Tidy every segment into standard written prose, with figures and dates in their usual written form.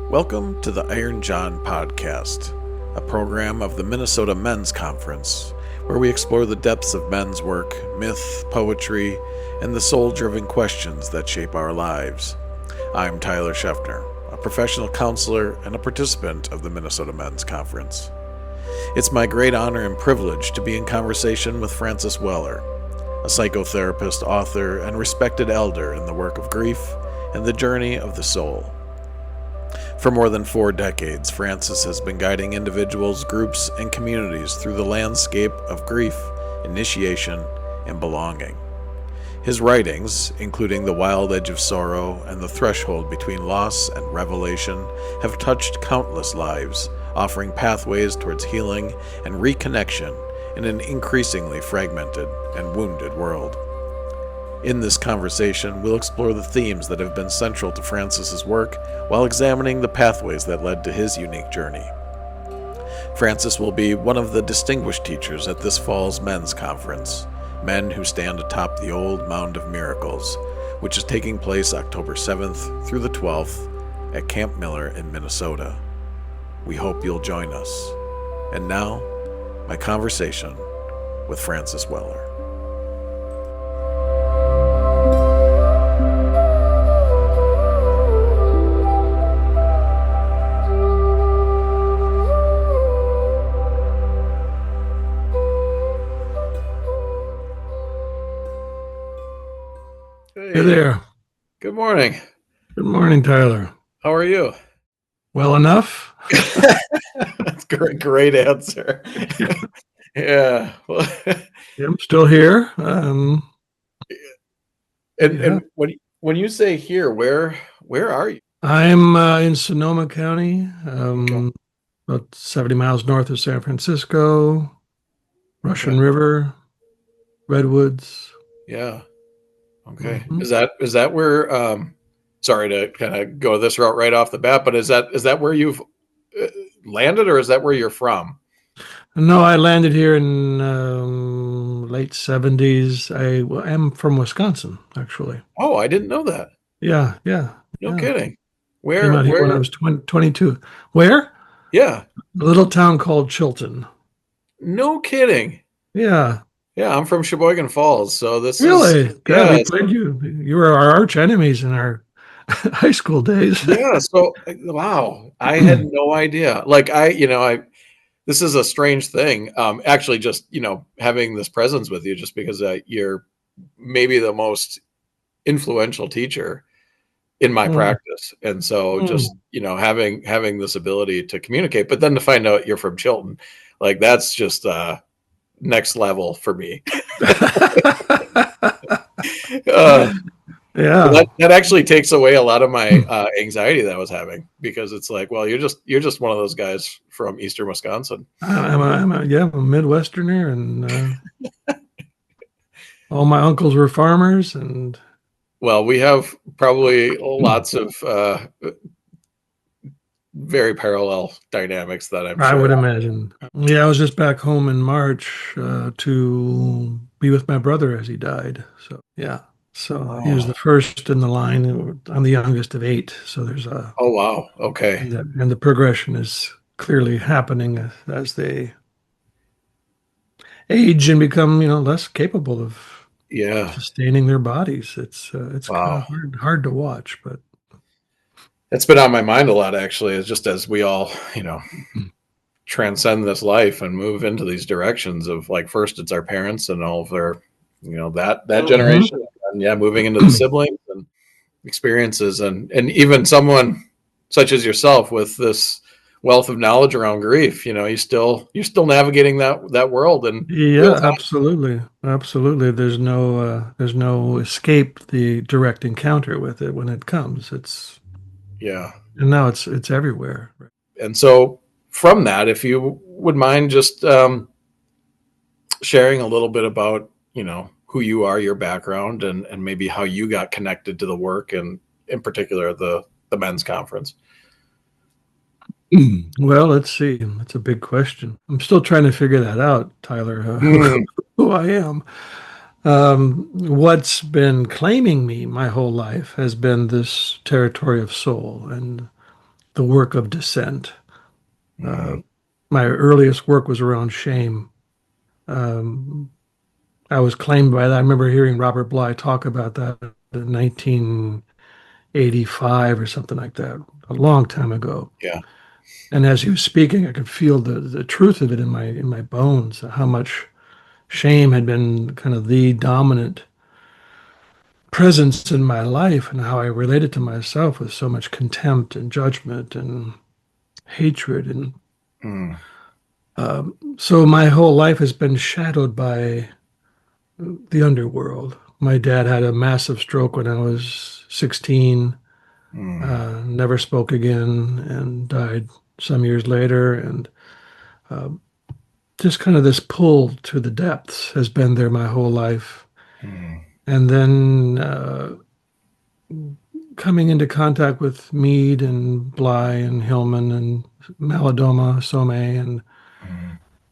Welcome to the Iron John Podcast, a program of the Minnesota Men's Conference, where we explore the depths of men's work, myth, poetry, and the soul-driven questions that shape our lives. I'm Tyler Schueffner, a professional counselor and a participant of the Minnesota Men's Conference. It's my great honor and privilege to be in conversation with Francis Weller, a psychotherapist, author, and respected elder in the work of grief and the journey of the soul. For more than 4 decades, Francis has been guiding individuals, groups, and communities through the landscape of grief, initiation, and belonging. His writings, including The Wild Edge of Sorrow and The Threshold Between Loss and Revelation, have touched countless lives, offering pathways towards healing and reconnection in an increasingly fragmented and wounded world. In this conversation, we'll explore the themes that have been central to Francis's work while examining the pathways that led to his unique journey. Francis will be one of the distinguished teachers at this fall's men's conference, Men Who Stand Atop the Old Mound of Miracles, which is taking place October 7th through the 12th at Camp Miller in Minnesota. We hope you'll join us. And now, my conversation with Francis Weller. Hey there. Good morning. Good morning, Tyler. How are you? Well enough? That's a great answer. Yeah. Well, I'm still here. and when you say here, where are you? I'm in Sonoma County, Okay. about 70 miles north of San Francisco, Russian River, Redwoods. Yeah. Okay. Mhm. Is that where sorry to kind of go this route right off the bat, but is that where you've landed, or is that where you're from? No, I landed here in late 70s. I am from Wisconsin, actually. Oh, I didn't know that. Yeah. No Yeah. kidding. Came out here when I was 22. Where? Yeah. A little town called Chilton. No kidding. Yeah. Yeah, I'm from Sheboygan Falls, so this Really? is God, we played you. You were our arch enemies in our high school days. yeah. So wow, I had no idea. Like this is a strange thing. Actually, just having this presence with you, just because you're maybe the most influential teacher in my practice, and so just having this ability to communicate, but then to find out you're from Chilton, like that's just next level for me. Yeah. That actually takes away a lot of my anxiety that I was having, because it's like, well, you're just one of those guys from Eastern Wisconsin. I'm a Midwesterner, and all my uncles were farmers, and Well, we have probably lots of very parallel dynamics that I'm sure. I would imagine. Yeah, I was just back home in March to be with my brother as he died. So yeah. So he was the first in the line. I'm the youngest of 8. So there's a Oh wow. Okay. and the progression is clearly happening as they age and become, less capable of sustaining their bodies. It's Wow. kind of hard to watch, but It's been on my mind a lot, actually. It's just as we all, transcend this life and move into these directions of, like, first it's our parents and all of their, that generation, and moving into the siblings and experiences, and even someone such as yourself with this wealth of knowledge around grief, you're still navigating that world. And yeah, absolutely. There's no escape the direct encounter with it when it comes. And now it's everywhere. And so from that, if you would mind just sharing a little bit about, who you are, your background, and maybe how you got connected to the work, and in particular the men's conference. Well, let's see. That's a big question. I'm still trying to figure that out, Tyler, who I am. What's been claiming me my whole life has been this territory of soul and the work of descent. My earliest work was around shame. Um, I was claimed by that. I remember hearing Robert Bly talk about that in 1985 or something like that, a long time ago. Yeah. And as he was speaking, I could feel the truth of it in my bones, how much shame had been kind of the dominant presence in my life, and how I related to myself with so much contempt and judgment and hatred. And Mm. so my whole life has been shadowed by the underworld. My dad had a massive stroke when I was 16, Mm. never spoke again, and died some years later. And just kind of this pull to the depths has been there my whole life. Mm. And then coming into contact with Mead and Bly and Hillman and Malidoma, Some, Mm.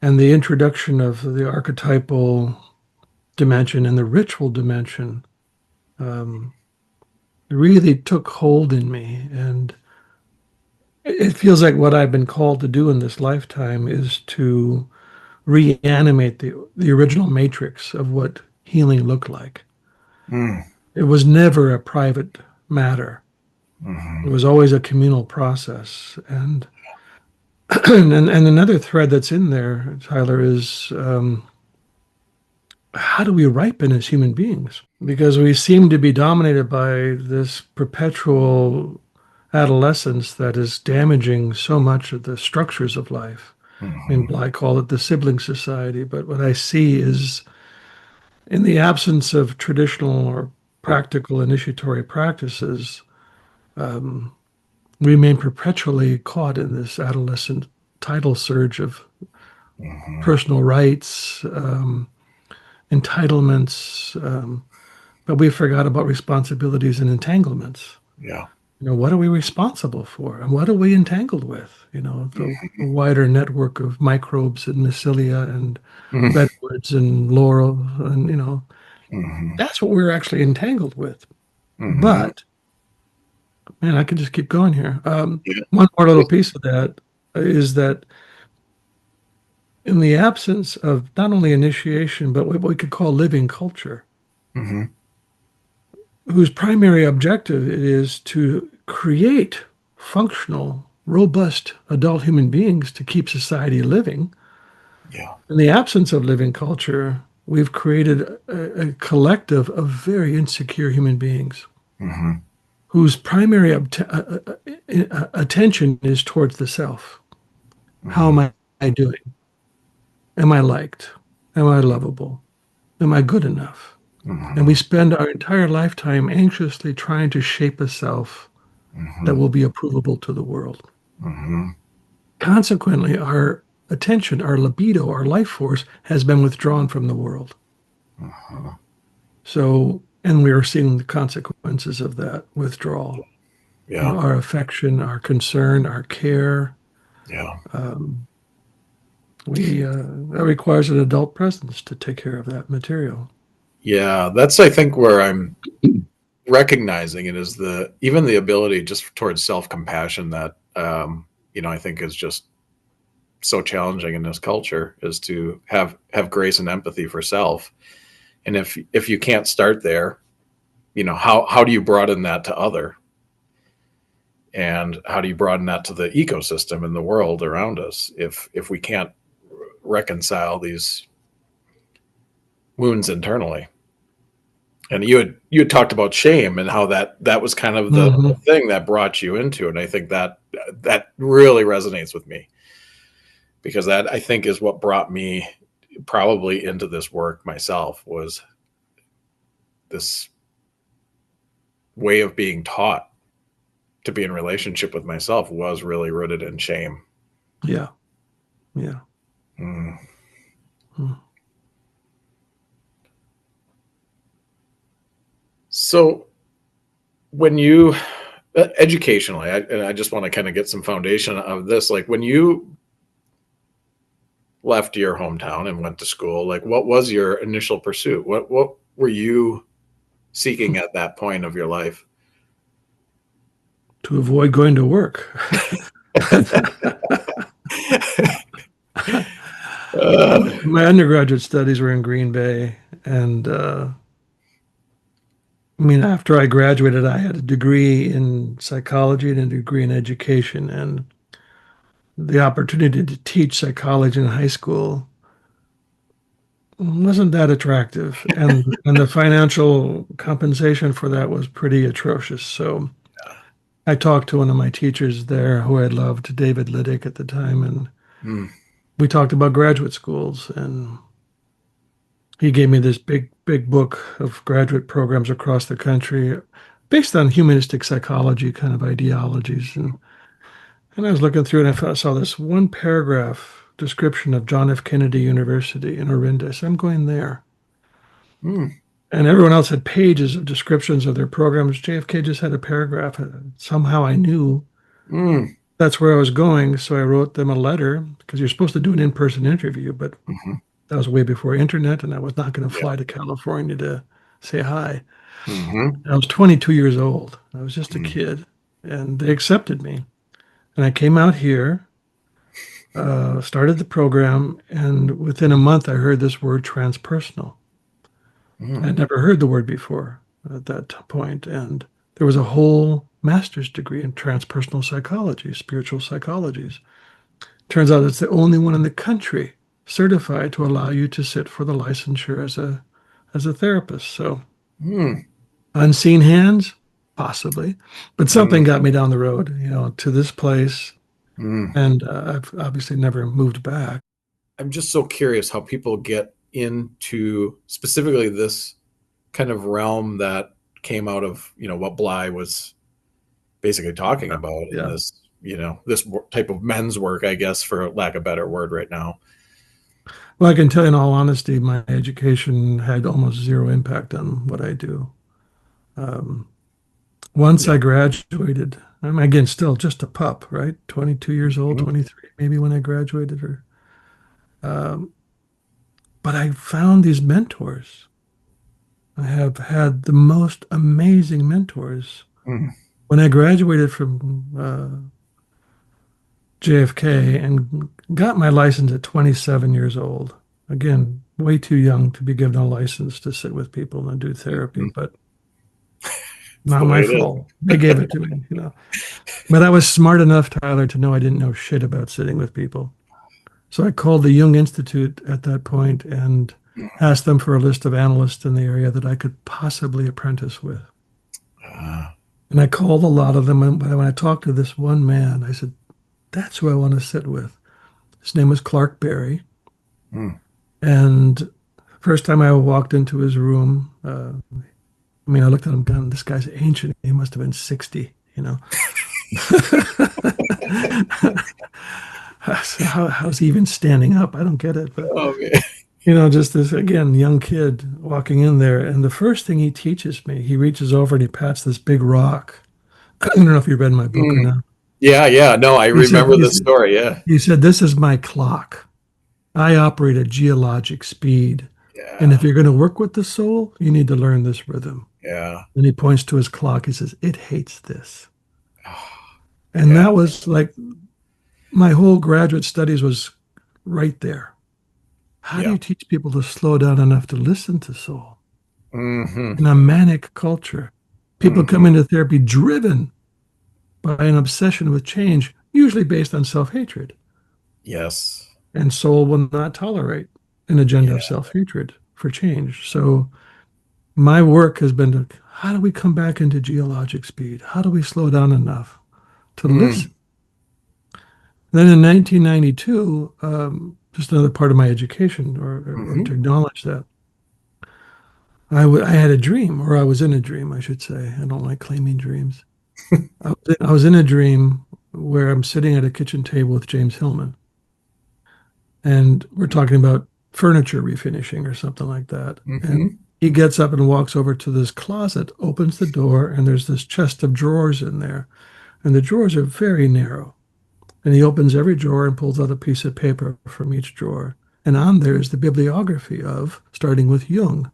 and the introduction of the archetypal dimension and the ritual dimension um, really took hold in me. And it feels like what I've been called to do in this lifetime is to reanimate the original matrix of what healing looked like. Mm. It was never a private matter. It Mm. was always a communal process. And and another thread that's in there, Tyler, is how do we ripen as human beings? Because we seem to be dominated by this perpetual adolescence that is damaging so much of the structures of life. I mean, Mm. I call it the sibling society, but what I see is in the absence of traditional or practical initiatory practices, um, we remain perpetually caught in this adolescent tidal surge of Mm. personal rights, entitlements, but we forgot about responsibilities and entanglements. Yeah. What are we responsible for, and what are we entangled with? The wider network of microbes and mycelia and Mm. redwoods and laurel, and Mm. that's what we're actually entangled with. Mm. But man, I can just keep going here. Yeah. One more little piece of that is that in the absence of not only initiation, but what we could call living culture, Mm. whose primary objective it is to create functional, robust adult human beings to keep society living. Yeah. In the absence of living culture, we've created a collective of very insecure human beings Mm. whose primary attention is towards the self. How Mm. am I doing? Am I liked? Am I lovable? Am I good enough? And we Mm. spend our entire lifetime anxiously trying to shape a self that Mm. will be approvable to the world. Mm. Consequently, our attention, our libido, our life force has been withdrawn from the world. So, and we are seeing the consequences of that withdrawal. Yeah. Our affection, our concern, our care. Yeah. Um, that requires an adult presence to take care of that material. Yeah. That's, I think, where I'm recognizing it is even the ability just towards self-compassion that, I think is just so challenging in this culture, is to have grace and empathy for self. And if you can't start there, how do you broaden that to other? And how do you broaden that to the ecosystem and the world around us if we can't reconcile these wounds internally? And you had talked about shame and how that was kind of the Mm-hmm. thing that brought you into it. And I think that really resonates with me, because that, I think, is what brought me probably into this work myself, was this way of being taught to be in relationship with myself was really rooted in shame. Yeah. Yeah. Mm. Mm. So when you educationally, and I just want to kind of get some foundation of this, like when you left your hometown and went to school, like what was your initial pursuit? What were you seeking at that point of your life? to avoid going to work. My undergraduate studies were in Green Bay, and I mean, after I graduated, I had a degree in psychology and a degree in education, and the opportunity to teach psychology in high school wasn't that attractive, and the financial compensation for that was pretty atrocious. So I talked to one of my teachers there who I loved, David Liddick at the time, and Mm, we talked about graduate schools, and he gave me this big book of graduate programs across the country based on humanistic psychology kind of ideologies. And I was looking through and I saw this one paragraph description of John F. Kennedy University in Orinda. So I'm going there. mm, And everyone else had pages of descriptions of their programs. JFK just had a paragraph. Somehow I knew mm, that's where I was going. So I wrote them a letter because you're supposed to do an in-person interview, but mhm. that was way before internet, and I was not going to Yeah. fly to California to say hi. Mhm, I was 22 years old. I was just a mm, kid, and they accepted me. And I came out here, started the program, and within a month, I heard this word transpersonal. mm, I'd never heard the word before at that point, and there was a whole master's degree in transpersonal psychology, spiritual psychologies. Turns out it's the only one in the country certified to allow you to sit for the licensure as a therapist. So mm, unseen hands, possibly, but mm, something got me down the road, to this place, mm. and I've obviously never moved back. I'm just so curious how people get into specifically this kind of realm that came out of, what Bly was basically talking about in Yeah. this, this type of men's work, I guess, for lack of a better word right now. Well, I can tell you in all honesty, my education had almost zero impact on what I do. Um, Once Yeah. I graduated, I'm again still just a pup, right? 22 years old, Mhm. 23 maybe when I graduated, or um, but I found these mentors. I have had the most amazing mentors. Mm, When I graduated from JFK and got my license at 27 years old, again, way too young to be given a license to sit with people and do therapy, mhm. but It's the not way my it is. fault. They gave it to me. But I was smart enough, Tyler, to know I didn't know shit about sitting with people. So I called the Jung Institute at that point and asked them for a list of analysts in the area that I could possibly apprentice with. Ah, And I called a lot of them. And when I talked to this one man, I said, that's who I want to sit with. His name was Clark Berry. mm. And first time I walked into his room, I mean, I looked at him, going, this guy's ancient. He must have been 60. How's he even standing up? I don't get it. But, Oh, man. just this, again, young kid walking in there. And the first thing he teaches me, he reaches over and he pats this big rock. I don't know if you read my book or Mm. not. Yeah, yeah. No, I He said, remember he the said, story. Yeah. he said, this is my clock. I operate at geologic speed. And if Yeah. you're going to work with the soul, you need to learn this rhythm. Yeah. And he points to his clock. He says, it hates this. Ah, And yeah. that was like my whole graduate studies was right there. How do Yeah. you teach people to slow down enough to listen to soul Hmm. in a manic culture? People come Hmm. into therapy driven by an obsession with change, usually based on self-hatred. Yes. And soul will not tolerate an agenda of Yeah. self-hatred for change. So my work has been to how do we come back into geologic speed? How do we slow down enough to Mm. listen? Then in 1992, just another part of my education, or to Hmm. acknowledge that, I had a dream, or I was in a dream, I should say. I don't like claiming dreams. I was in a dream where I'm sitting at a kitchen table with James Hillman, and we're talking about furniture refinishing or something like that. And Hmm. he gets up and walks over to this closet, opens the door, and there's this chest of drawers in there. And the drawers are very narrow. And he opens every drawer and pulls out a piece of paper from each drawer. And on there is the bibliography of, starting with Jung,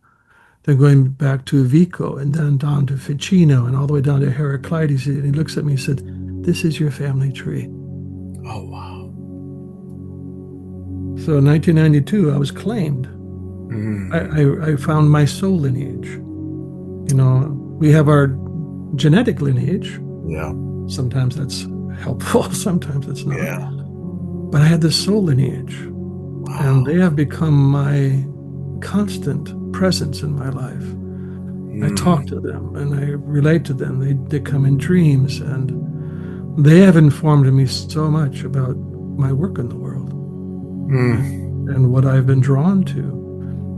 then going back to Vico and then down to Ficino and all the way down to Heraclides. And he looks at me and said, "This is your family tree." Oh, wow. So in 1992, I was claimed. Mm. I found my soul lineage. You know, we have our genetic lineage. Yeah. Sometimes that's helpful, sometimes it's not. Yeah. But I had this soul lineage, Wow. and they have become my constant presence in my life. I talk to them and I relate to them. They come in dreams, and they have informed me so much about my work in the world and what I've been drawn to.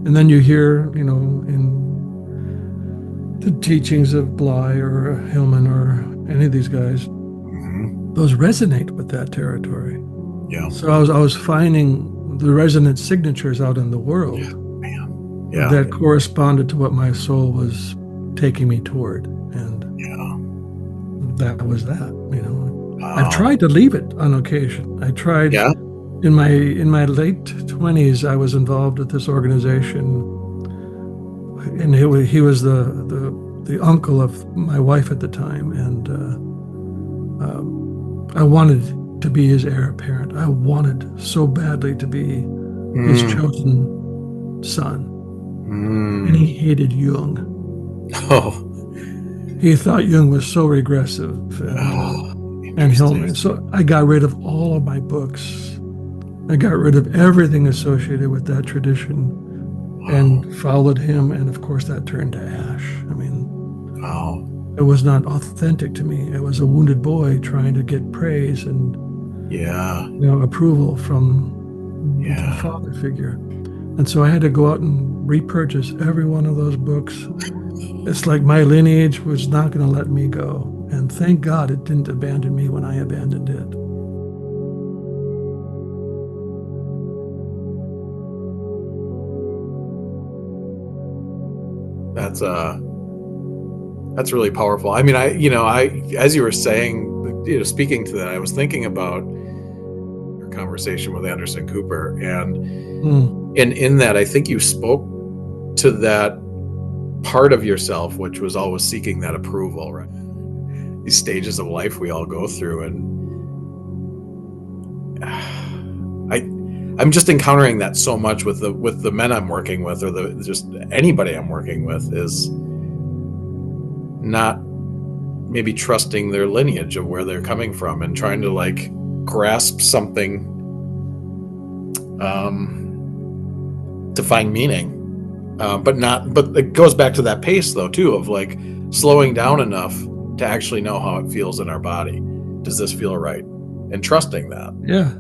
And then you hear, you know, in the teachings of Bly or Hillman or any of these guys, those resonate with that territory. Yeah. So I was finding the resonant signatures out in the world that corresponded to what my soul was taking me toward, and that was that. You know, I've tried to leave it on occasion. I tried in my late 20s. I was involved with this organization, and he was the uncle of my wife at the time, and I wanted to be his heir apparent. I wanted so badly to be his chosen son. And he hated Jung. Oh. He thought Jung was so regressive and Hillman. So I got rid of all of my books. I got rid of everything associated with that tradition and followed him. And of course, that turned to ash. I mean, it was not authentic to me. It was a wounded boy trying to get praise and approval from the father figure. And so I had to go out and repurchase every one of those books. It's like my lineage was not going to let me go. And thank God it didn't abandon me when I abandoned it. That's really powerful. I mean, I as you were saying, speaking to that, I was thinking about your conversation with Anderson Cooper, and in that, I think you spoke to that part of yourself which was always seeking that approval, right? These stages of life we all go through, and I'm just encountering that so much with the men I'm working with, or just anybody I'm working with, is not maybe trusting their lineage of where they're coming from and trying to like grasp something to find meaning, but it goes back to that pace though too, of like slowing down enough to actually know how it feels in our body. Does this feel right? And trusting that. Yeah.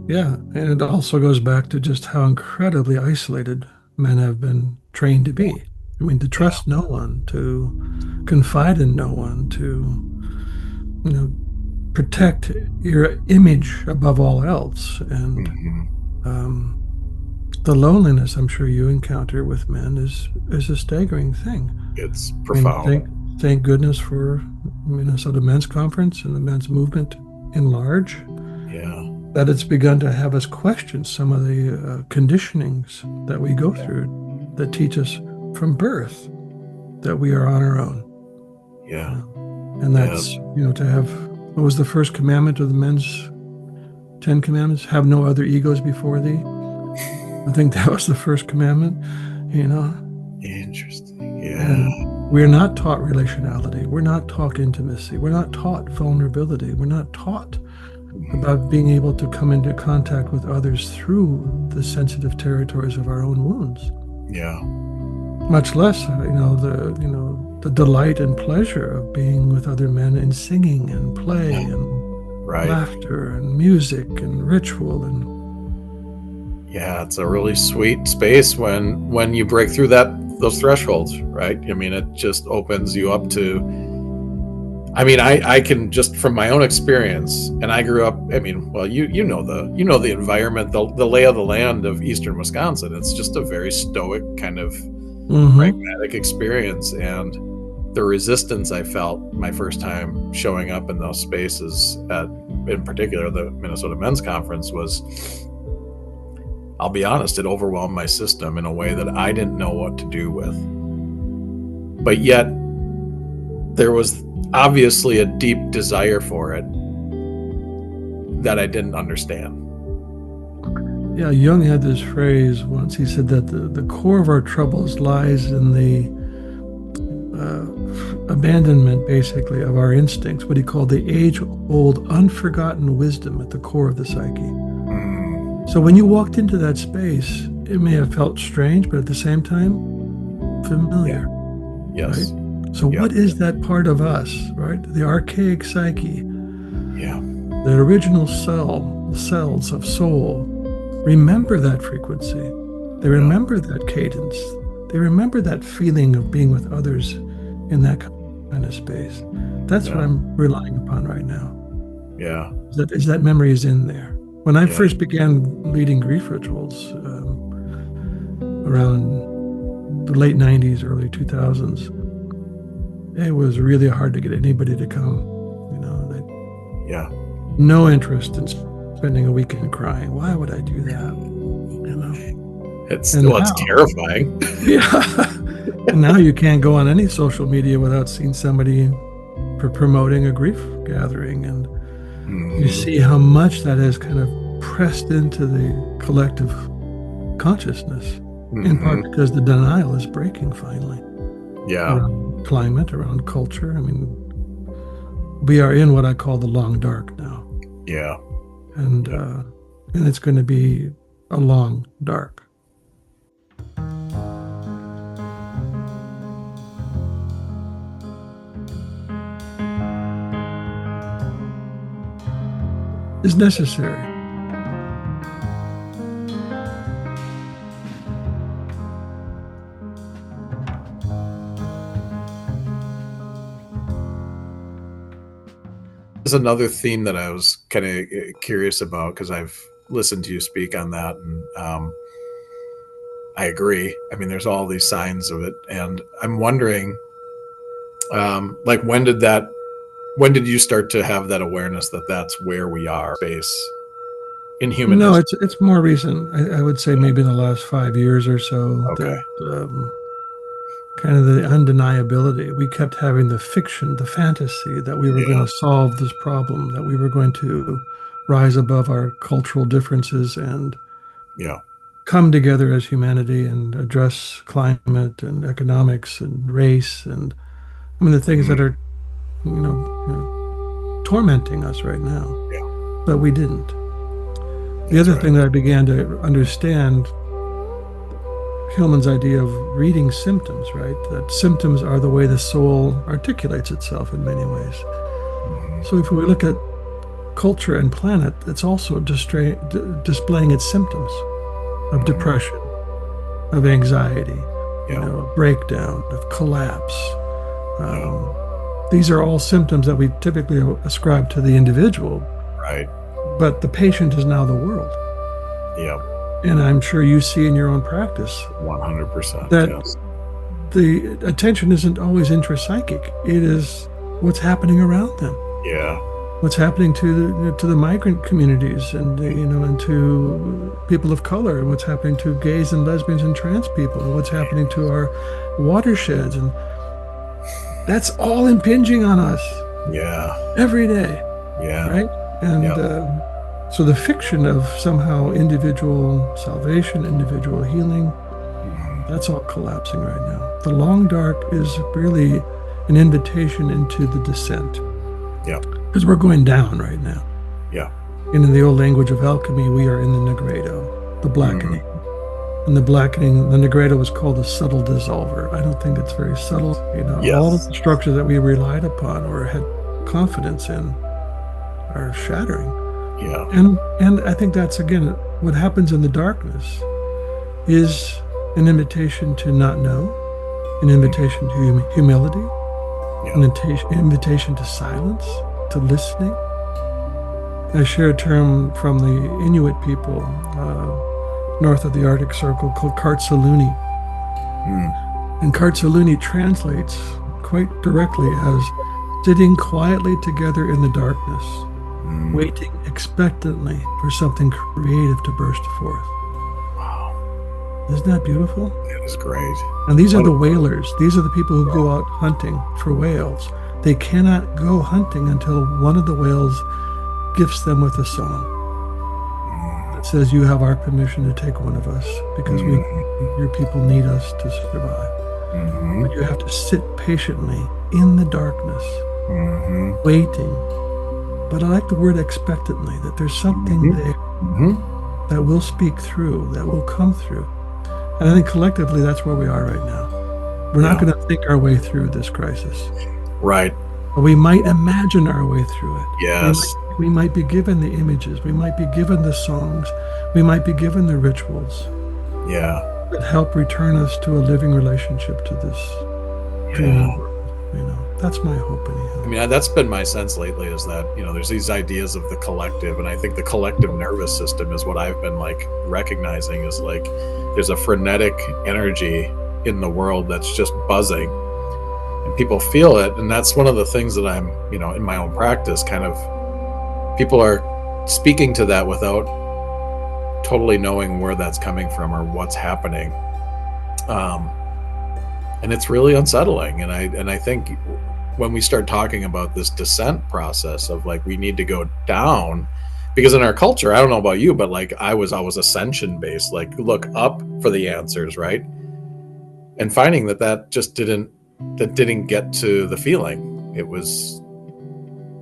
And it also goes back to just how incredibly isolated men have been trained to be. I mean, to trust no one, to confide in no one, to protect your image above all else. And the loneliness I'm sure you encounter with men is a staggering thing. It's profound. I mean, thank goodness for Minnesota Men's Conference and the men's movement in large. That it's begun to have us question some of the conditionings that we go through that teach us from birth that we are on our own. And that's, to have, what was the first commandment of the men's 10 commandments? Have no other egos before thee. I think that was the first commandment, Interesting. And we're not taught relationality. We're not taught intimacy. We're not taught vulnerability. We're not taught about being able to come into contact with others through the sensitive territories of our own wounds. Much less, the delight and pleasure of being with other men in singing and play and laughter and music and ritual and. It's a really sweet space when you break through those thresholds, right? I mean, it just opens you up to. I mean, I can just from my own experience, and I grew up. I mean, well, you know the environment, the lay of the land of Eastern Wisconsin. It's just a very stoic kind of pragmatic experience, and the resistance I felt my first time showing up in those spaces, in particular the Minnesota Men's Conference, was, I'll be honest, it overwhelmed my system in a way that I didn't know what to do with. but yet there was obviously a deep desire for it that I didn't understand. Yeah, Jung had this phrase once. He said that the core of our troubles lies in the abandonment, basically, of our instincts, what he called the age-old, unforgotten wisdom at the core of the psyche. So when you walked into that space, it may have felt strange, but at the same time, familiar. Yes. Right? So what is that part of us, right? The archaic psyche. Yeah. The original cells of soul remember that frequency. They remember that cadence. They remember that feeling of being with others in that kind of space. That's what I'm relying upon right now. Yeah. Is that memory is in there. When I first began leading grief rituals around the late 90s, early 2000s, it was really hard to get anybody to come. No interest in spending a weekend crying. Why would I do that? It's terrifying. Yeah. And now you can't go on any social media without seeing somebody promoting a grief gathering, and you see how much that has kind of pressed into the collective consciousness, in part because the denial is breaking finally. Yeah. Around climate, around culture. I mean, we are in what I call the long dark now. Yeah. And it's going to be a long dark. Is necessary. There's another theme that I was kind of curious about, because I've listened to you speak on that, and I agree. I mean, there's all these signs of it, and I'm wondering, like, when did you start to have that awareness that that's where we are, space in human history? No, it's more recent. I would say maybe in the last 5 years or so. Okay. That, kind of the undeniability. We kept having the fiction, the fantasy that we were going to solve this problem, that we were going to rise above our cultural differences and come together as humanity and address climate and economics and race and, I mean, the things that are, tormenting us right now. Yeah. But we didn't. The other thing that I began to understand, Hillman's idea of reading symptoms, right? That symptoms are the way the soul articulates itself in many ways. So if we look at culture and planet, it's also displaying its symptoms of depression, of anxiety, of breakdown, of collapse. These are all symptoms that we typically ascribe to the individual. Right. But the patient is now the world. Yeah. And I'm sure you see in your own practice 100% that the attention isn't always intrapsychic. It is what's happening around them. Yeah. What's happening to the migrant communities and and to people of color, and what's happening to gays and lesbians and trans people, and what's happening to our watersheds, and that's all impinging on us. Yeah. Every day. Yeah. Right? And so the fiction of somehow individual salvation, individual healing, that's all collapsing right now. The long dark is really an invitation into the descent. Yeah. Because we're going down right now. Yeah. And in the old language of alchemy, we are in the negredo, the blackening. And the blackening, the negredo was called the subtle dissolver. I don't think it's very subtle. All of the structures that we relied upon or had confidence in are shattering. Yeah. And I think that's, again, what happens in the darkness is an invitation to not know, an invitation to humility, an invitation to silence, to listening. I share a term from the Inuit people north of the Arctic Circle called Kartsaluni. And Kartsaluni translates quite directly as sitting quietly together in the darkness, waiting expectantly for something creative to burst forth. Wow. Isn't that beautiful? It is great. And these are What the a- whalers. These are the people who go out hunting for whales. They cannot go hunting until one of the whales gifts them with a song that says, "You have our permission to take one of us because your people need us to survive." Mhm. But you have to sit patiently in the darkness, Mhm. waiting. But I like the word expectantly, that there's something Mhm. there Mhm. that will speak through, that will come through. And I think collectively, that's where we are right now. We're not Yeah. going to think our way through this crisis. Right. But we might imagine our way through it. Yes. We might be given the images. We might be given the songs. We might be given the rituals Yeah. that help return us to a living relationship to this dreaming Yeah. world. That's my hope anyhow. I mean, that's been my sense lately is that, there's these ideas of the collective, and I think the collective nervous system is what I've been like recognizing is like there's a frenetic energy in the world that's just buzzing and people feel it. And that's one of the things that I'm, in my own practice, kind of people are speaking to that without totally knowing where that's coming from or what's happening. And it's really unsettling. And I think when we start talking about this descent process of like we need to go down, because in our culture, I don't know about you, but like I was always ascension based, like look up for the answers, right? And finding that just didn't get to the feeling.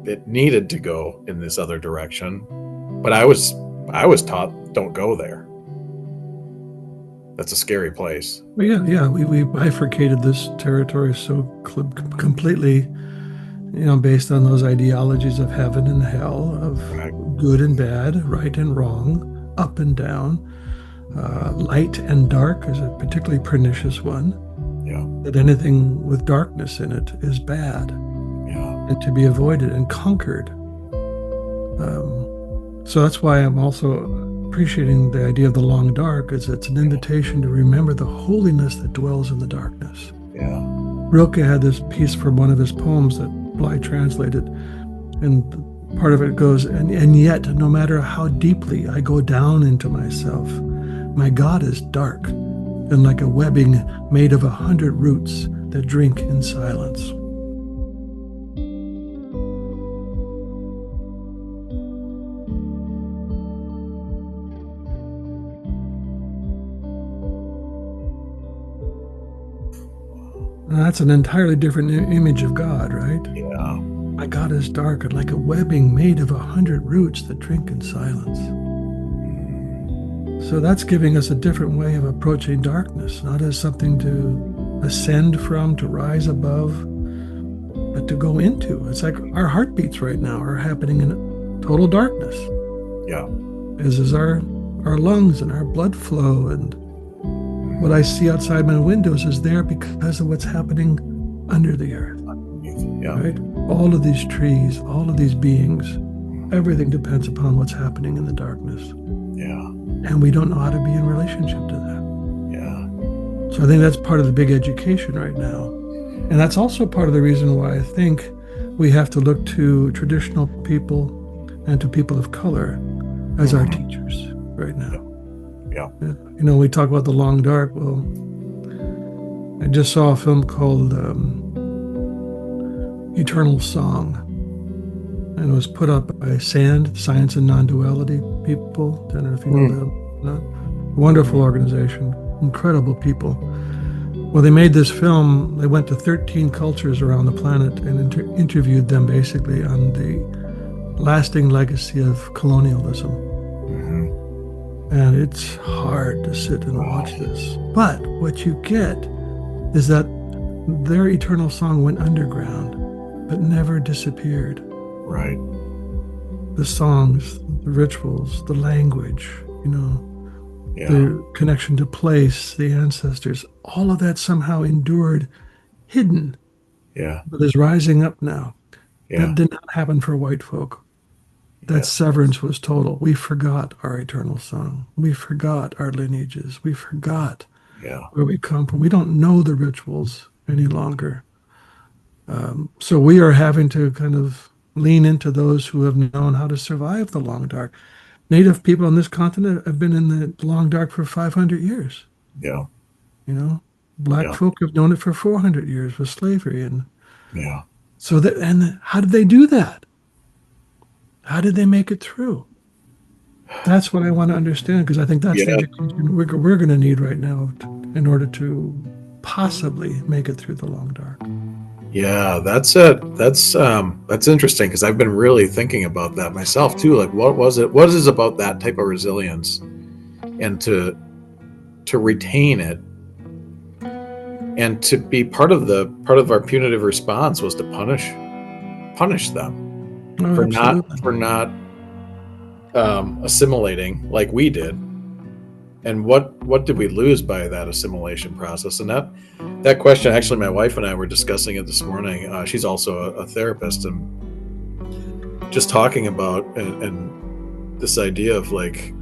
It needed to go in this other direction, but I was taught don't go there. That's a scary place. Well, yeah, we bifurcated this territory so completely, based on those ideologies of heaven and hell, of Right. good and bad, right and wrong, up and down. Light and dark is a particularly pernicious one. Yeah. That anything with darkness in it is bad. Yeah. And to be avoided and conquered. So that's why I'm also appreciating the idea of the long dark, is it's an invitation to remember the holiness that dwells in the darkness. Yeah. Rilke had this piece from one of his poems that Bly translated, and part of it goes, and yet, no matter how deeply I go down into myself, my God is dark, and like a webbing made of 100 roots that drink in silence. And that's an entirely different image of God, right? Yeah. My God is dark and like a webbing made of 100 roots that drink in silence. So that's giving us a different way of approaching darkness, not as something to ascend from, to rise above, but to go into. It's like our heartbeats right now are happening in total darkness. Yeah. As is our lungs and our blood flow, and what I see outside my windows is there because of what's happening under the earth. Yeah. Right? All of these trees, all of these beings, everything depends upon what's happening in the darkness. Yeah. And we don't know how to be in relationship to that. Yeah. So I think that's part of the big education right now. And that's also part of the reason why I think we have to look to traditional people and to people of color as our teachers right now. Yeah. We talk about the long dark. Well, I just saw a film called Eternal Song, and it was put up by SAND, Science and Non-Duality people. I don't know if you know them. No? Wonderful organization, incredible people. Well, they made this film. They went to 13 cultures around the planet and interviewed them basically on the lasting legacy of colonialism. And it's hard to sit and watch this. But what you get is that their eternal song went underground, but never disappeared. Right. The songs, the rituals, the language, Yeah. the connection to place, the ancestors, all of that somehow endured hidden, Yeah. but is rising up now. Yeah. That did not happen for white folk. That severance was total. We forgot our eternal song. We forgot our lineages. We forgot where we come from. We don't know the rituals any longer. So we are having to kind of lean into those who have known how to survive the long dark. Native people on this continent have been in the long dark for 500 years. Yeah. You know, black Yeah. folk have known it for 400 years with slavery, and Yeah. so that. And how did they do that? How did they make it through? That's what I want to understand, because I think that's the Yeah. education we're going to need right now in order to possibly make it through the long dark. Yeah, that's it. That's interesting because I've been really thinking about that myself too. Like, what was it? What is it about that type of resilience, and to retain it, and to be part of our punitive response was to punish them Oh, absolutely. for not assimilating like we did. And what did we lose by that assimilation process? And that question, actually, my wife and I were discussing it this morning. She's also a therapist, and just talking about and this idea of like,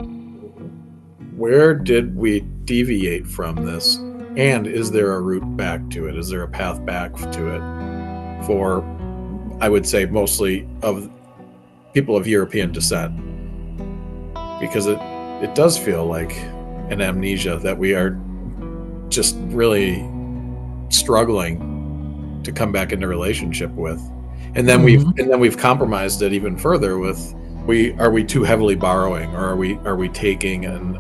where did we deviate from this, and is there a route back to it? Is there a path back to it for, I would say, mostly of people of European descent? Because it does feel like an amnesia that we are just really struggling to come back into relationship with. And then we've compromised it even further with, we too heavily borrowing, or are we taking and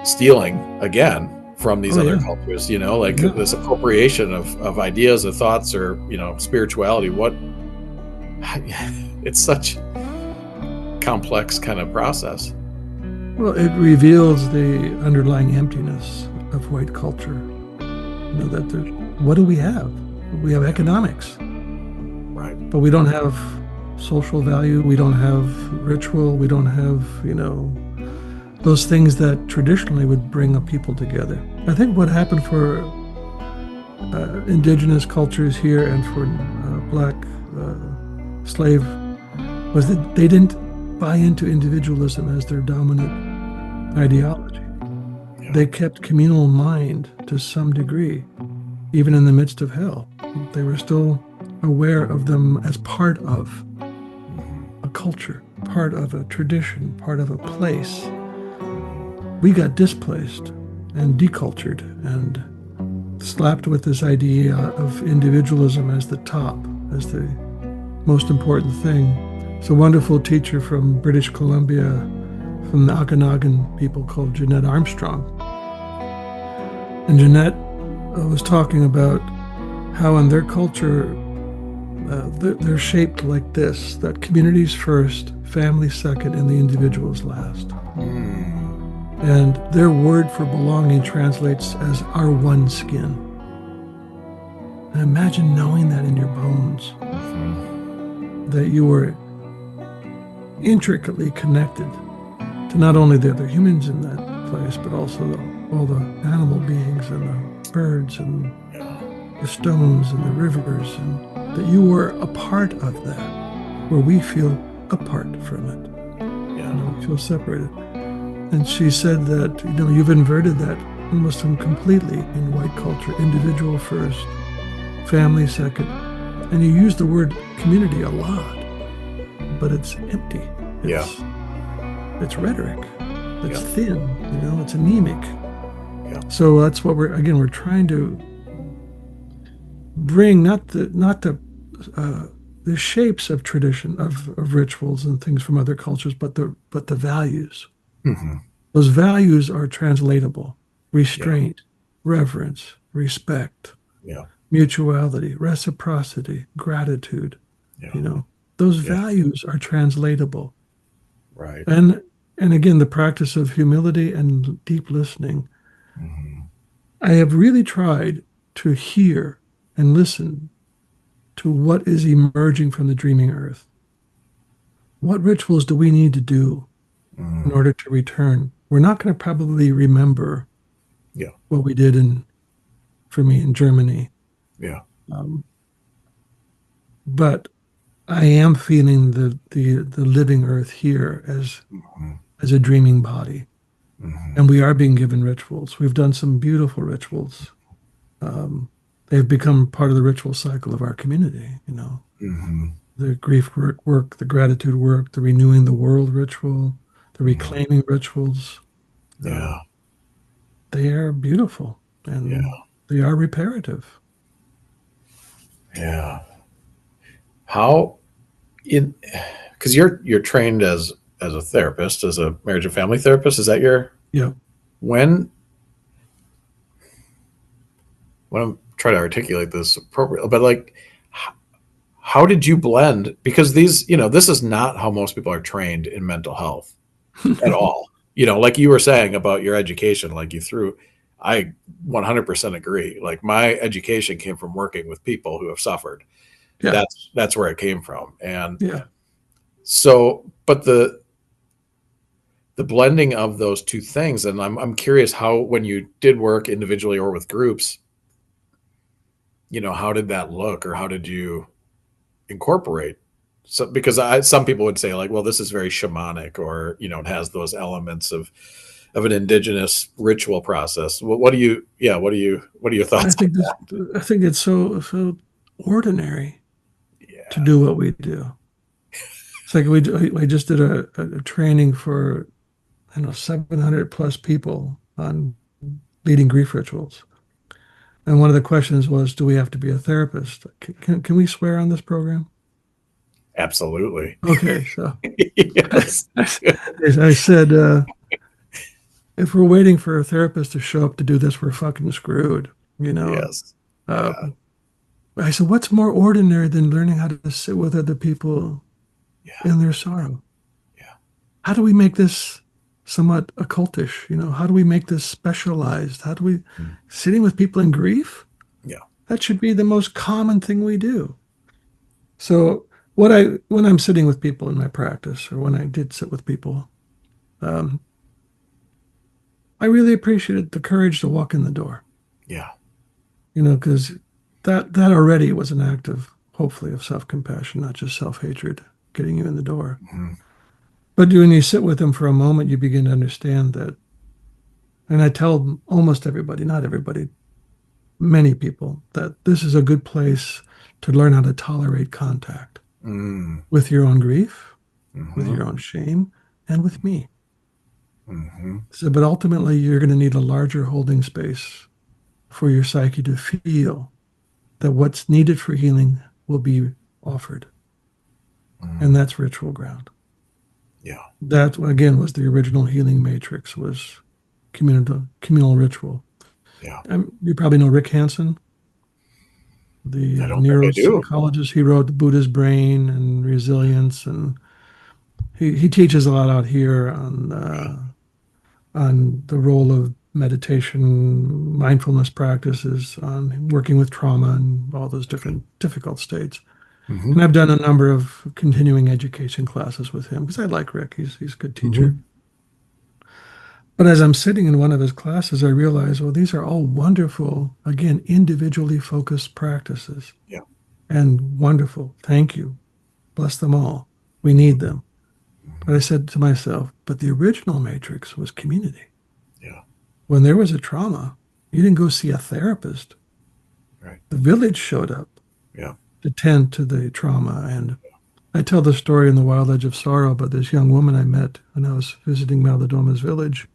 stealing again from these Oh, other yeah. cultures, like Yeah. this appropriation of ideas or thoughts or spirituality. What It's such complex kind of process. Well, it reveals the underlying emptiness of white culture. That what do we have? We have economics, Right. but we don't have social value. We don't have ritual. We don't have, those things that traditionally would bring a people together. I think what happened for indigenous cultures here and for black slave was that they didn't buy into individualism as their dominant ideology. Yeah. They kept communal mind to some degree, even in the midst of hell. They were still aware of them as part of a culture, part of a tradition, part of a place. We got displaced and decultured and slapped with this idea of individualism as the top, as the most important thing. It's a wonderful teacher from British Columbia, from the Okanagan people, called Jeanette Armstrong. And Jeanette was talking about how in their culture, they're shaped like this, that communities first, family second, and the individuals last. And their word for belonging translates as our one skin. And imagine knowing that in your bones, that you were intricately connected to not only the other humans in that place, but also all the animal beings and the birds and the stones and the rivers, and that you were a part of that, where we feel apart from it. Yeah. We feel separated. And she said that, you've inverted that almost completely in white culture, individual first, family second. And you use the word community a lot, but it's empty. It's rhetoric. It's thin, it's anemic. Yeah. So that's what we're trying to bring, not the shapes of tradition, of rituals and things from other cultures, but the values. Those values are translatable: restraint, reverence, respect, mutuality, reciprocity, gratitude. Those values are translatable. Right. And again, the practice of humility and deep listening. I have really tried to hear and listen to what is emerging from the dreaming earth. What rituals do we need to do in order to return? We're not going to probably remember what we did for me in Germany. But I am feeling the living earth here as a dreaming body. And we are being given rituals. We've done some beautiful rituals. They've become part of the ritual cycle of our community, The grief work, the gratitude work, the renewing the world ritual, the reclaiming rituals. they are beautiful Yeah. and they are reparative. Yeah. How in because you're trained as a therapist, as a marriage and family therapist. Is that your Yeah. when when I'm trying to articulate this appropriately, but like how did you blend? Because this is not how most people are trained in mental health at No. all. Like you were saying about your education, like I 100% agree. Like my education came from working with people who have suffered. Yeah. That's where it came from. And Yeah. so, but the blending of those two things, and I'm curious how, when you did work individually or with groups, how did that look, or how did you incorporate? So, because some people would say like, well, this is very shamanic, or it has those elements of an indigenous ritual process. What do you, yeah, what are your I thoughts on think this, I think it's so ordinary that? to Yeah, do what we do. It's like we just did a training for, I don't know, 700 plus people on leading grief rituals. And one of the questions was, do we have to be a therapist? Can we swear on this program? absolutely. Okay, so Yes. I said, if we're waiting for a therapist to show up to do this, we're fucking screwed. You know, Yes. uh, Yeah. I said, what's more ordinary than learning how to sit with other people Yeah. in their sorrow? Yeah. How do we make this somewhat occultish? How do we make this specialized? How do we Mm. sitting with people in grief? Yeah. That should be the most common thing we do. So when I'm sitting with people in my practice, or when I did sit with people, um, I really appreciated the courage to walk in the door. Yeah. Because that already was an act of, hopefully, of self-compassion, not just self-hatred, getting you in the door. Mhm. But when you sit with them for a moment, you begin to understand that. And I tell almost everybody, not everybody, many people, that this is a good place to learn how to tolerate contact Mm. with your own grief, with Mhm. your own shame, and with me. Mhm. So, but ultimately, you're going to need a larger holding space for your psyche to feel that what's needed for healing will be offered. And Mm. that's ritual ground. Yeah. That, again, was the original healing matrix, was communal ritual. Yeah. You probably know Rick Hansen, I the don't think I do. neuropsychologist. He wrote Buddha's Brain and Resilience, and he teaches a lot out here on the role of meditation, mindfulness practices, on working with trauma and all those different difficult states. And Mhm. I've done a number of continuing education classes with him because I like Rick. He's a good teacher. Mhm. But as I'm sitting in one of his classes, I realize, well, these are all wonderful, again, individually focused practices, Yeah. and wonderful. Thank you. Bless them all. We need them. But I Mhm. said to myself, but the original matrix was community. Yeah. When there was a trauma, you didn't go see a therapist. Right. The village showed up Yeah. to tend to the trauma. And I tell the story in The Wild Edge of Sorrow about this young woman I met when I was visiting Maldodoma's village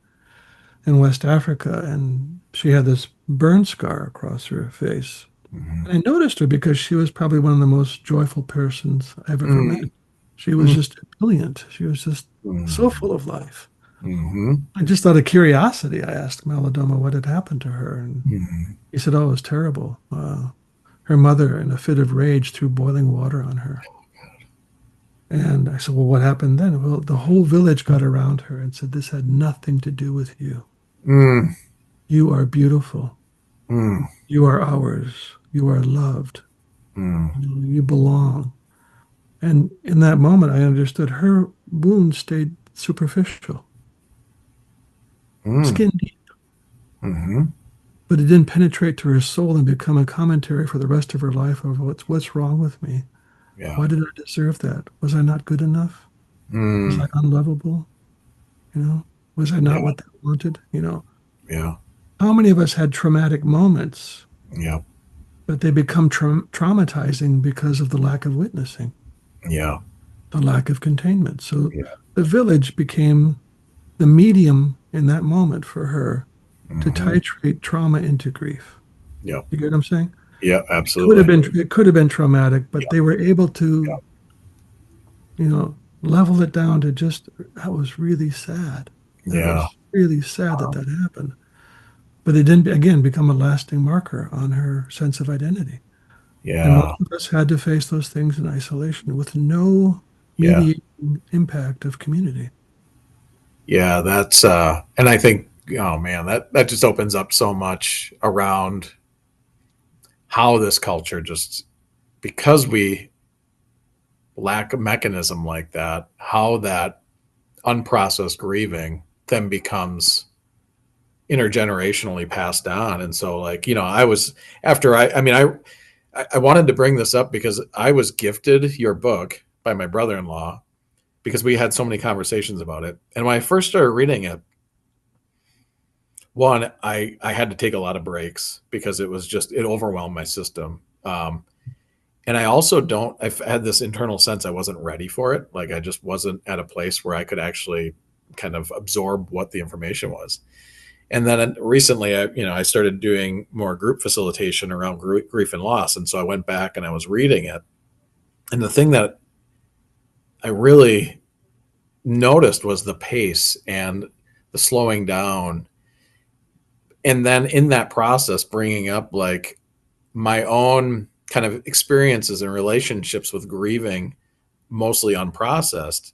in West Africa, and she had this burn scar across her face. Mhm. And I noticed her because she was probably one of the most joyful persons I've ever met. Mm. She was Mm. just brilliant. She was just so Mm. full of life. Mhm. And just out of curiosity, I asked Malodoma what had happened to her. And Mhm. he said, oh, it was terrible. Her mother, in a fit of rage, threw boiling water on her. And I said, well, what happened then? Well, the whole village got around her and said, this had nothing to do with you. Mm. You are beautiful. Mm. You are ours. You are loved. Mm. You belong. And in that moment, I understood her wound stayed superficial, Mm. skin deep, Mhm. but it didn't penetrate to her soul and become a commentary for the rest of her life of what's wrong with me. Yeah. Why did I deserve that? Was I not good enough? Was I Mm. unlovable? Was I not Yeah. what they wanted? Yeah. How many of us had traumatic moments, Yeah. but they become traumatizing because of the lack of witnessing, Yeah. the lack of containment? So Yeah. the village became the medium in that moment for her to titrate trauma into grief. Yeah. You get what I'm saying? Yeah, Could have absolutely. been, it could have been traumatic, but Yeah. they were able to, level it down to just, that was really sad. That Yeah. was really sad that happened. But it didn't, again, become a lasting marker on her sense of identity. And Yeah. most of us had to face those things in isolation with no Yeah. mediating impact of community. Yeah. That's, and I think, oh man, that just opens up so much around how this culture just, because we lack a mechanism like that, how that unprocessed grieving then becomes intergenerationally passed on. And so like, I was, after I wanted to bring this up because I was gifted your book by my brother-in-law because we had so many conversations about it. And when I first started reading it, one, I had to take a lot of breaks because it overwhelmed my system. And I also I've had this internal sense I wasn't ready for it. Like I just wasn't at a place where I could actually kind of absorb what the information was. And then recently, I started doing more group facilitation around grief and loss. And so I went back and I was reading it. And the thing that I really noticed was the pace and the slowing down. And then in that process, bringing up like my own kind of experiences and relationships with grieving, mostly unprocessed,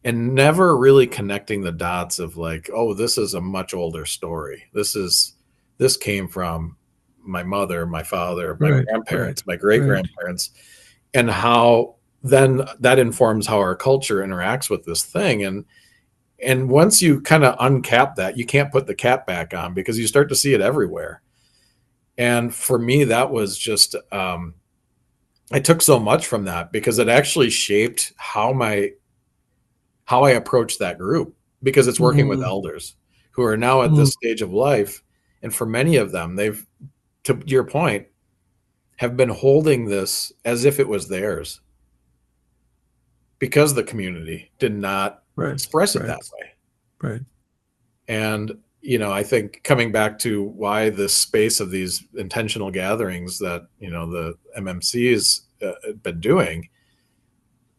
and never really connecting the dots of like, oh, this is a much older story. This came from my mother, my father, my Right, grandparents, right, my great right. grandparents, and how then that informs how our culture interacts with this thing. And once you kind of uncap that, you can't put the cap back on because you start to see it everywhere. And for me, that was just I took so much from that because it actually shaped how I approach that group because it's working with Mhm. elders who are now at Mhm. this stage of life. And for many of them, they've, to your point, have been holding this as if it was theirs because the community did not Right, express it right, that way. right. And, I think coming back to why this space of these intentional gatherings that, the MMC has been doing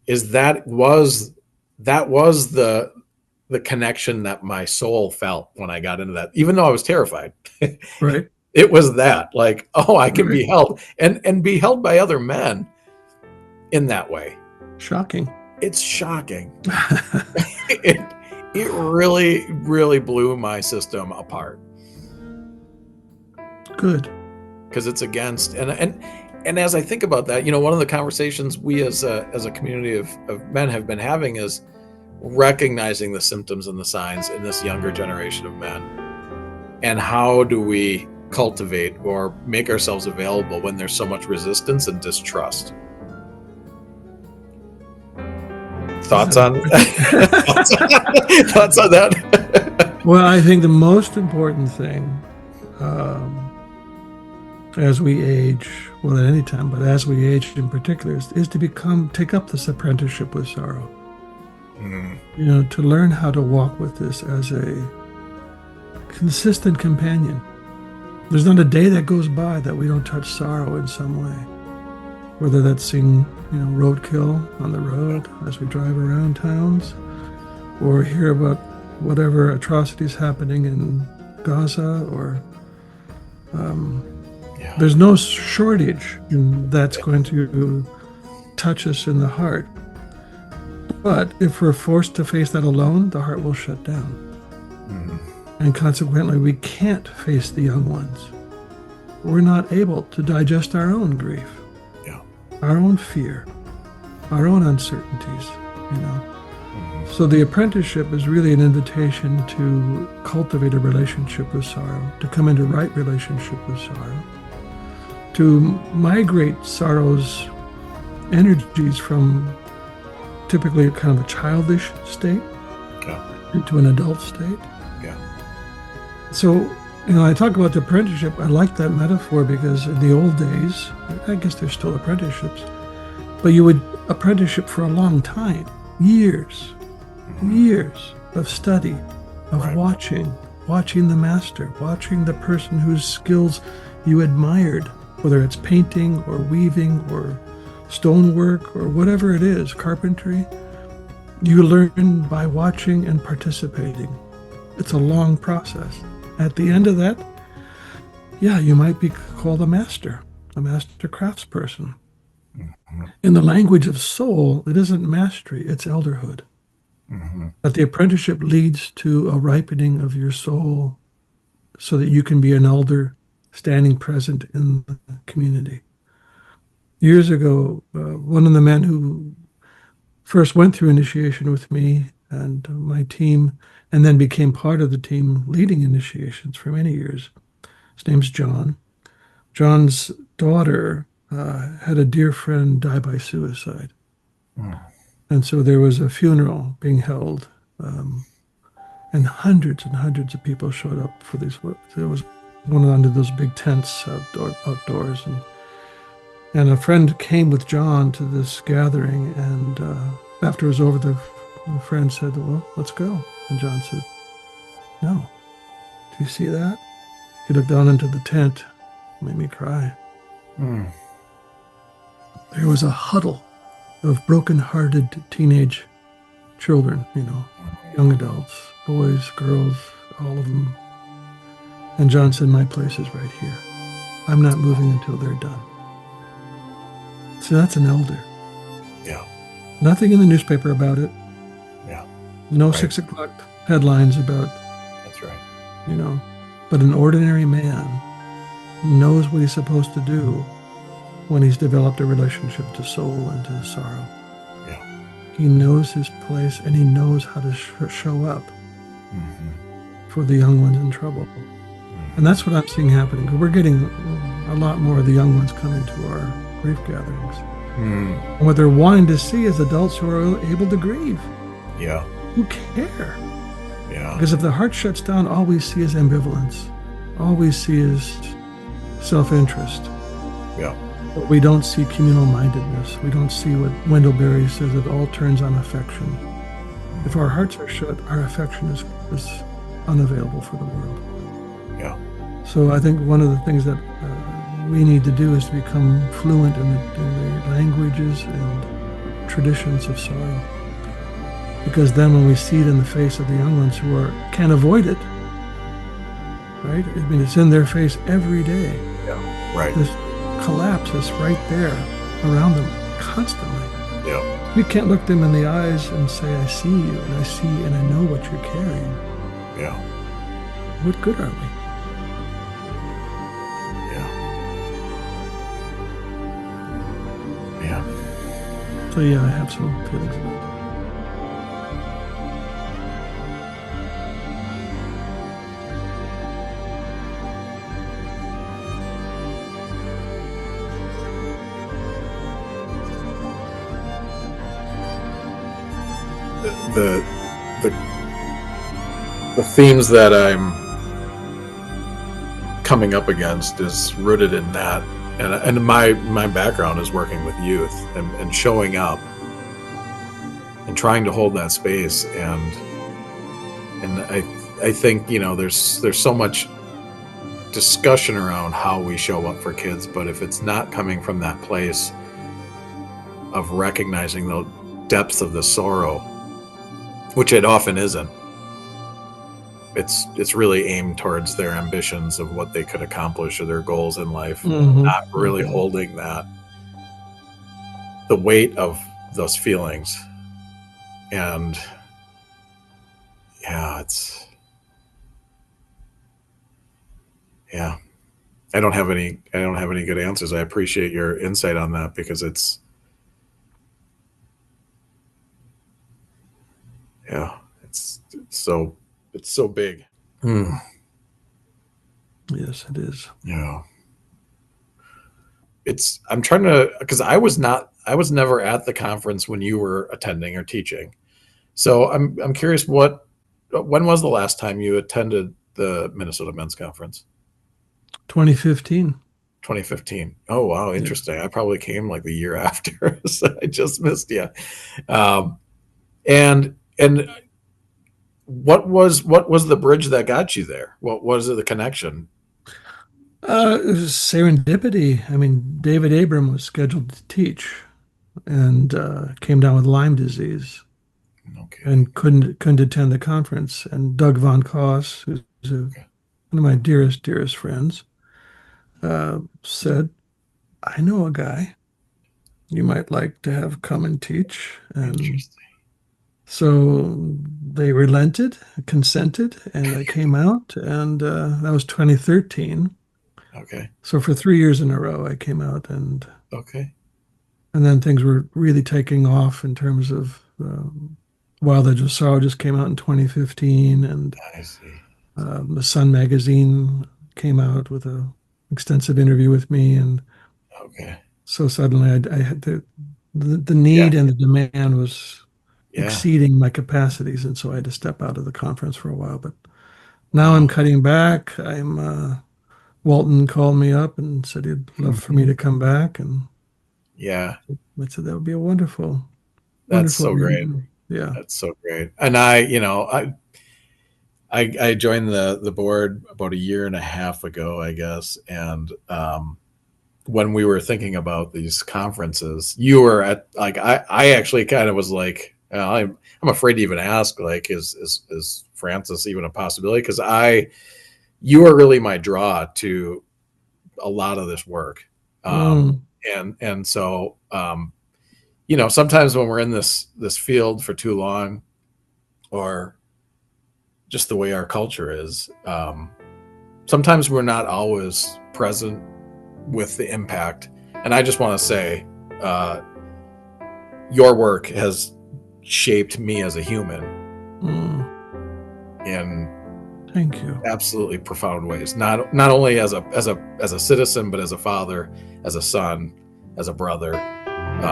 is that was the connection that my soul felt when I got into that, even though I was terrified. Right, It was that like, oh, I can right. be held and be held by other men in that way. Shocking. It's shocking. it it really, really blew my system apart Good. because it's against and as I think about that, one of the conversations we as a community of men have been having is recognizing the symptoms and the signs in this younger generation of men. And how do we cultivate or make ourselves available when there's so much resistance and distrust? Thoughts on thoughts on that? Well, I think the most important thing as we age, well, at any time, but as we age in particular, is to take up this apprenticeship with sorrow. To learn how to walk with this as a consistent companion. There's not a day that goes by that we don't touch sorrow in some way. Whether that's seeing, roadkill on the road as we drive around towns, or hear about whatever atrocities happening in Gaza, or there's no shortage that's going to touch us in the heart. But if we're forced to face that alone, the heart will shut down. And consequently, we can't face the young ones. We're not able to digest our own grief, our own fear, our own uncertainties, So the apprenticeship is really an invitation to cultivate a relationship with sorrow, to come into right relationship with sorrow, to migrate sorrow's energies from typically kind of a childish state into an adult state. So, I talk about the apprenticeship. I like that metaphor because in the old days, I guess there's still apprenticeships, but you would apprenticeship for a long time, years of study, of watching, watching the master, watching the person whose skills you admired, whether it's painting or weaving or stonework or whatever it is, carpentry. You learn by watching and participating. It's a long process. At the end of that, yeah, you might be called a master craftsperson. Mm-hmm. In the language of soul, it isn't mastery, it's elderhood. Mm-hmm. But the apprenticeship leads to a ripening of your soul so that you can be an elder standing present in the community. Years ago, one of the men who first went through initiation with me and my team, and then became part of the team leading initiations for many years, his name's John. John's daughter had a dear friend die by suicide. Mm. And so there was a funeral being held, and hundreds of people showed up for these. There was one under those big tents outdoors. And a friend came with John to this gathering, and after it was over, the friend said, "Well, let's go." And John said, "No. Do you see that?" He looked down into the tent, made me cry. Mm. There was a huddle of broken-hearted teenage children, young adults, boys, girls, all of them. And John said, "My place is right here. I'm not moving until they're done." So that's an elder. Yeah. Nothing in the newspaper about it. Yeah. No Right. 6 o'clock headlines about, That's right. But an ordinary man knows what he's supposed to do when he's developed a relationship to soul and to sorrow. Yeah. He knows his place, and he knows how to show up for the young ones in trouble. And that's what I'm seeing happening. We're getting a lot more of the young ones coming to our grief gatherings. And what they're wanting to see is adults who are able to grieve, Yeah. who care. Yeah. Because if the heart shuts down, all we see is ambivalence. All we see is self-interest. Yeah. But we don't see communal mindedness. We don't see what Wendell Berry says, it all turns on affection. If our hearts are shut, our affection is unavailable for the world. Yeah. So I think one of the things that we need to do is to become fluent in the languages and traditions of sorrow. Because then when we see it in the face of the young ones who can't avoid it, right? I mean, it's in their face every day. Yeah. Right. This collapse is right there around them constantly. Yeah. We can't look them in the eyes and say, "I see you, and I see, and I know what you're carrying." Yeah. What good are we? Yeah. Yeah. So yeah, I have some feelings about that. The themes that I'm coming up against is rooted in that, and my background is working with youth and showing up and trying to hold that space, and I think there's so much discussion around how we show up for kids, but if it's not coming from that place of recognizing the depths of the sorrow, which it often isn't. It's really aimed towards their ambitions of what they could accomplish or their goals in life, not really holding the weight of those feelings. And yeah, I don't have any good answers. I appreciate your insight on that, because it's so big. Yes, it is. Yeah. I'm trying to, because I was never at the conference when you were attending or teaching. So I'm curious, when was the last time you attended the Minnesota Men's Conference? 2015. 2015. Oh, wow. Interesting. Yeah. I probably came like the year after. So I just missed you. And what was the bridge that got you there? What was it, the connection? It was serendipity. I mean, David Abram was scheduled to teach and came down with Lyme disease No kidding. and couldn't attend the conference. And Doug Von Koss, who's Okay. one of my dearest friends, said, "I know a guy you might like to have come and teach." And Interesting. so they relented, consented, and I came out, and that was 2013. Okay. So for 3 years in a row, I came out, Okay. and then things were really taking off in terms of Wild Edge of Sorrow just came out in 2015, and I see. the Sun magazine came out with a extensive interview with me, and Okay. so suddenly I had the Yeah. need and the demand was Yeah. exceeding my capacities, and so I had to step out of the conference for a while. But now I'm Wow. cutting back. Walton called me up and said he'd love for me Mhm. to come back, and Yeah. I said that would be a wonderful, That's wonderful so great. reunion. Yeah. That's so great. And I joined the board about a year and a half ago, I guess. And when we were thinking about these conferences, you were at, like, I actually kind of was like, I'm afraid to even ask, like, is Francis even a possibility? Because you are really my draw to a lot of this work. Mm, And so, sometimes when we're in this field for too long, or just the way our culture is, sometimes we're not always present with the impact. And I just want to say, uh, your work has shaped me as a human mm, in thank you. absolutely profound ways. Not only as a citizen, but as a father, as a son, as a brother, and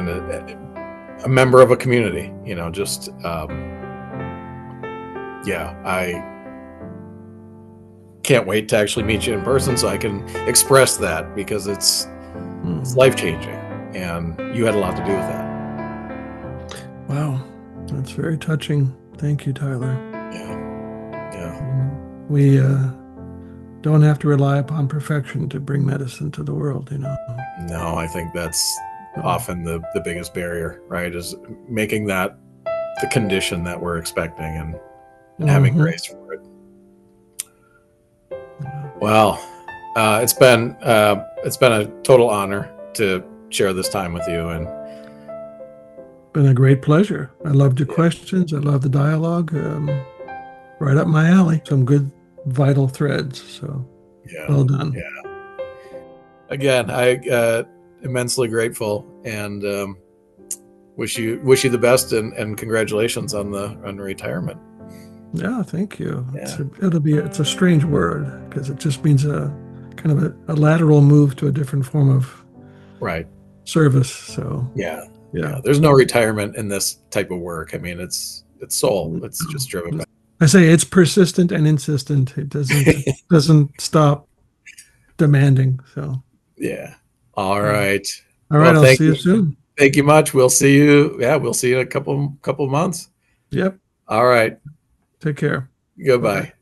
a member of a community. Just yeah, I can't wait to actually meet you in person so I can express that, because it's Mm. life changing, and you had a lot to do with that. Wow, that's very touching. Thank you, Tyler. Yeah, yeah. We don't have to rely upon perfection to bring medicine to the world, No, I think that's So, often the biggest barrier, right? Is making that the condition that we're expecting, and having mhm. grace for it. Yeah. Well, it's been a total honor to share this time with you, and Been a great pleasure. I loved your yeah, questions. I love the dialogue. Right up my alley. Some good vital threads. So yeah, well done. yeah. Again, I immensely grateful, and wish you the best, and congratulations on the retirement. Yeah, thank you. Yeah, It's a strange word because it just means a kind of a lateral move to a different form of right. service. So Yeah, yeah. yeah. There's no retirement in this type of work. I mean, it's soul. It's just driven by. I say it's persistent and insistent. It doesn't stop demanding. So Yeah. All yeah. right. All right, Well, I'll see you soon. thank you much. We'll see you. Yeah, we'll see you in a couple months. Yep. All right. Take care. Bye bye. Goodbye.